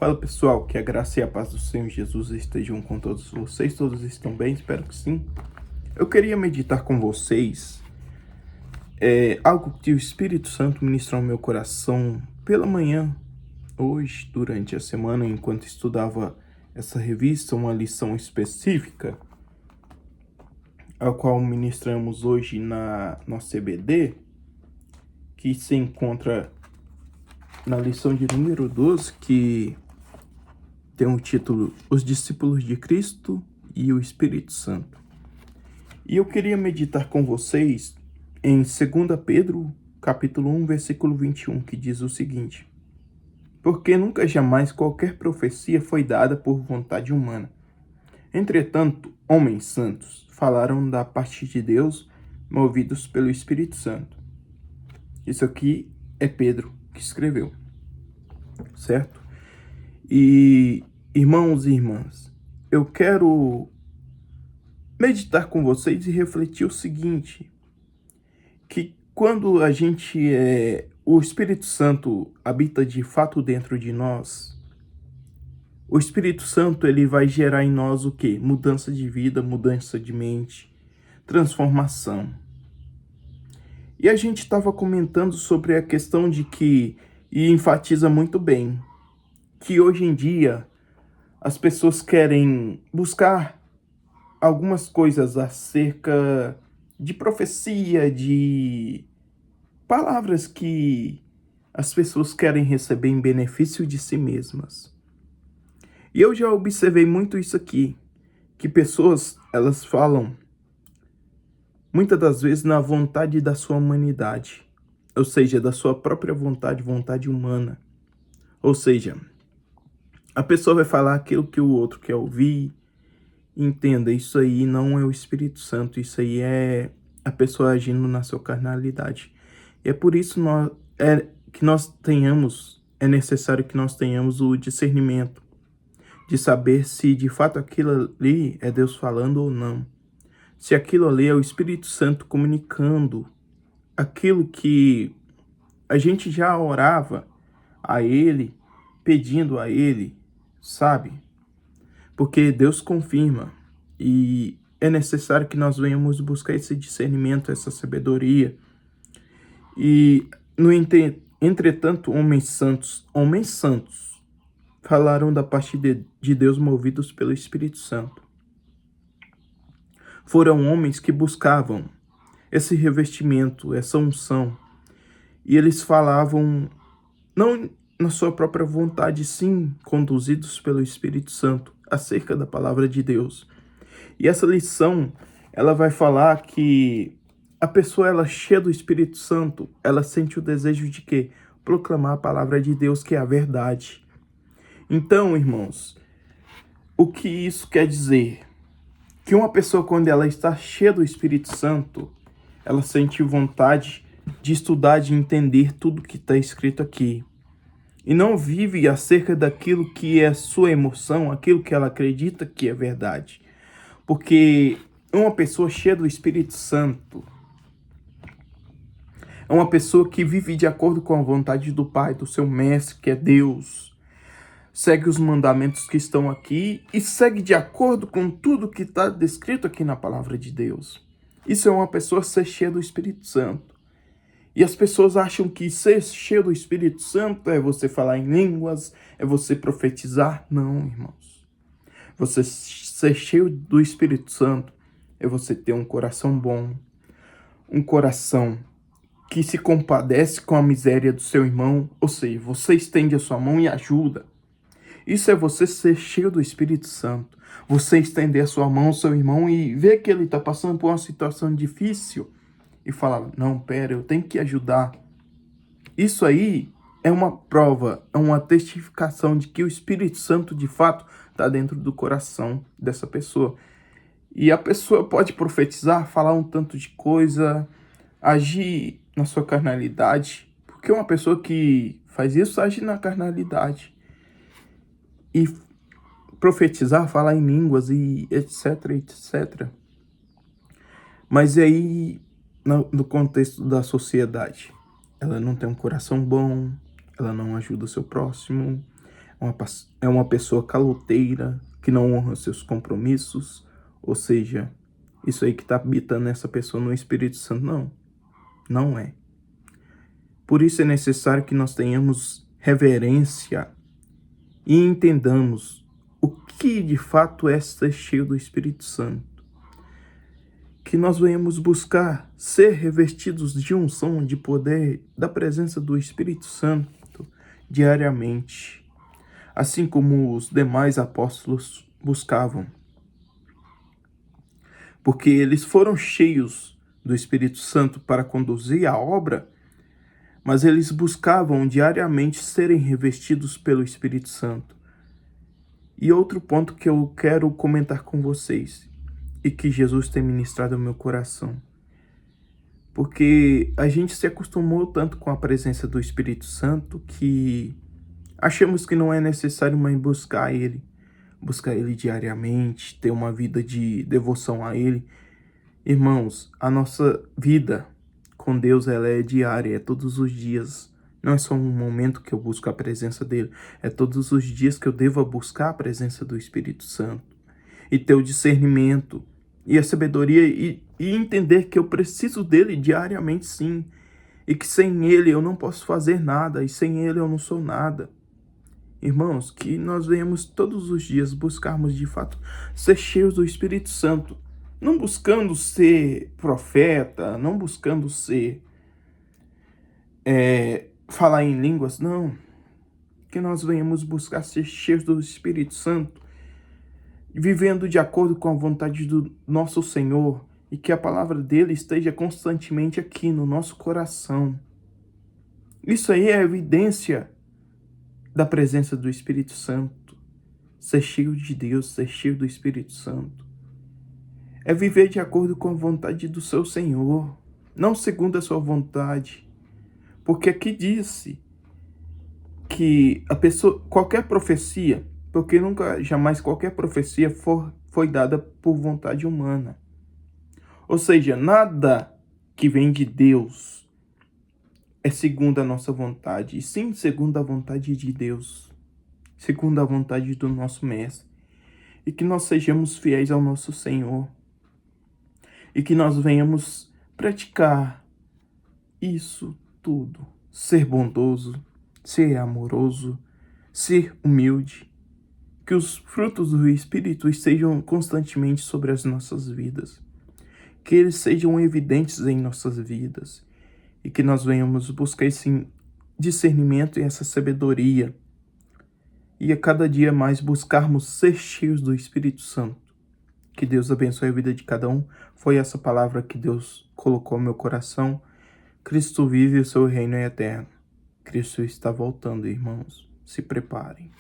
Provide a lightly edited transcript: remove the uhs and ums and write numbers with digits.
Fala pessoal, que a graça e a paz do Senhor Jesus estejam com todos vocês. Todos estão bem? Espero que sim. Eu queria meditar com vocês algo que o Espírito Santo ministrou ao meu coração pela manhã, hoje, durante a semana, enquanto estudava essa revista, uma lição específica, a qual ministramos hoje na nossa EBD, que se encontra na lição de número 12, que tem o título Os Discípulos de Cristo e o Espírito Santo. E eu queria meditar com vocês em 2 Pedro, capítulo 1, versículo 21, que diz o seguinte: Porque nunca jamais qualquer profecia foi dada por vontade humana. Entretanto, homens santos falaram da parte de Deus, movidos pelo Espírito Santo. Isso aqui é Pedro que escreveu, certo? E, irmãos e irmãs, eu quero meditar com vocês e refletir o seguinte, que quando o Espírito Santo habita de fato dentro de nós, o Espírito Santo ele vai gerar em nós o quê? Mudança de vida, mudança de mente, transformação. E a gente estava comentando sobre a questão de que, e enfatiza muito bem, que hoje em dia as pessoas querem buscar algumas coisas acerca de profecia, de palavras que as pessoas querem receber em benefício de si mesmas. E eu já observei muito isso aqui, que pessoas, elas falam muitas das vezes na vontade da sua humanidade, ou seja, da sua própria vontade humana. Ou seja, a pessoa vai falar aquilo que o outro quer ouvir. Entenda, isso aí não é o Espírito Santo, isso aí é a pessoa agindo na sua carnalidade. E é por isso é necessário que nós tenhamos o discernimento de saber se de fato aquilo ali é Deus falando ou não. Se aquilo ali é o Espírito Santo comunicando aquilo que a gente já orava a Ele, pedindo a Ele, sabe? Porque Deus confirma e é necessário que nós venhamos buscar esse discernimento, essa sabedoria. E, entretanto, homens santos, falaram da parte de Deus movidos pelo Espírito Santo. Foram homens que buscavam esse revestimento, essa unção. E eles falavam, não na sua própria vontade, sim, conduzidos pelo Espírito Santo, acerca da palavra de Deus. E essa lição, ela vai falar que a pessoa, ela cheia do Espírito Santo, ela sente o desejo de quê? Proclamar a palavra de Deus, que é a verdade. Então, irmãos, o que isso quer dizer? Que uma pessoa, quando ela está cheia do Espírito Santo, ela sente vontade de estudar, de entender tudo que está escrito aqui. E não vive acerca daquilo que é sua emoção, aquilo que ela acredita que é verdade. Porque uma pessoa cheia do Espírito Santo é uma pessoa que vive de acordo com a vontade do Pai, do seu mestre, que é Deus. Segue os mandamentos que estão aqui e segue de acordo com tudo que está descrito aqui na palavra de Deus. Isso é uma pessoa ser cheia do Espírito Santo. E as pessoas acham que ser cheio do Espírito Santo é você falar em línguas, é você profetizar. Não, irmãos. Você ser cheio do Espírito Santo é você ter um coração bom, um coração que se compadece com a miséria do seu irmão, ou seja, você estende a sua mão e ajuda. Isso é você ser cheio do Espírito Santo. Você estender a sua mão ao seu irmão e ver que ele está passando por uma situação difícil e falar, não, pera, eu tenho que ajudar. Isso aí é uma prova, é uma testificação de que o Espírito Santo, de fato, está dentro do coração dessa pessoa. E a pessoa pode profetizar, falar um tanto de coisa, agir na sua carnalidade, porque uma pessoa que faz isso age na carnalidade. E profetizar, falar em línguas e etc, etc. Mas aí, no contexto da sociedade, ela não tem um coração bom, ela não ajuda o seu próximo, é uma pessoa caloteira, que não honra seus compromissos, ou seja, isso aí que está habitando essa pessoa no Espírito Santo. Não, não é. Por isso é necessário que nós tenhamos reverência e entendamos o que de fato é ser cheio do Espírito Santo. Que nós venhamos buscar ser revestidos de unção, de poder, da presença do Espírito Santo diariamente, assim como os demais apóstolos buscavam. Porque eles foram cheios do Espírito Santo para conduzir a obra, mas eles buscavam diariamente serem revestidos pelo Espírito Santo. E outro ponto que eu quero comentar com vocês, e que Jesus tem ministrado ao meu coração, porque a gente se acostumou tanto com a presença do Espírito Santo que achamos que não é necessário mais buscar Ele diariamente, ter uma vida de devoção a Ele. Irmãos, a nossa vida com Deus, ela é diária, é todos os dias. Não é só um momento que eu busco a presença dele, é todos os dias que eu devo buscar a presença do Espírito Santo. E ter o discernimento e a sabedoria e entender que eu preciso dele diariamente, sim. E que sem ele eu não posso fazer nada, e sem ele eu não sou nada. Irmãos, que nós venhamos todos os dias buscarmos de fato ser cheios do Espírito Santo. Não buscando ser profeta, não buscando ser falar em línguas, não. Que nós venhamos buscar ser cheios do Espírito Santo, vivendo de acordo com a vontade do nosso Senhor, e que a palavra dele esteja constantemente aqui no nosso coração. Isso aí é evidência da presença do Espírito Santo. Ser cheio de Deus, ser cheio do Espírito Santo. É viver de acordo com a vontade do seu Senhor, não segundo a sua vontade. Porque aqui disse que a pessoa, qualquer profecia, porque jamais qualquer profecia foi dada por vontade humana. Ou seja, nada que vem de Deus é segundo a nossa vontade, e sim segundo a vontade de Deus, segundo a vontade do nosso Mestre. E que nós sejamos fiéis ao nosso Senhor. E que nós venhamos praticar isso tudo. Ser bondoso, ser amoroso, ser humilde. Que os frutos do Espírito estejam constantemente sobre as nossas vidas. Que eles sejam evidentes em nossas vidas. E que nós venhamos buscar esse discernimento e essa sabedoria. E a cada dia mais buscarmos ser cheios do Espírito Santo. Que Deus abençoe a vida de cada um. Foi essa palavra que Deus colocou no meu coração. Cristo vive e o seu reino é eterno. Cristo está voltando, irmãos. Se preparem.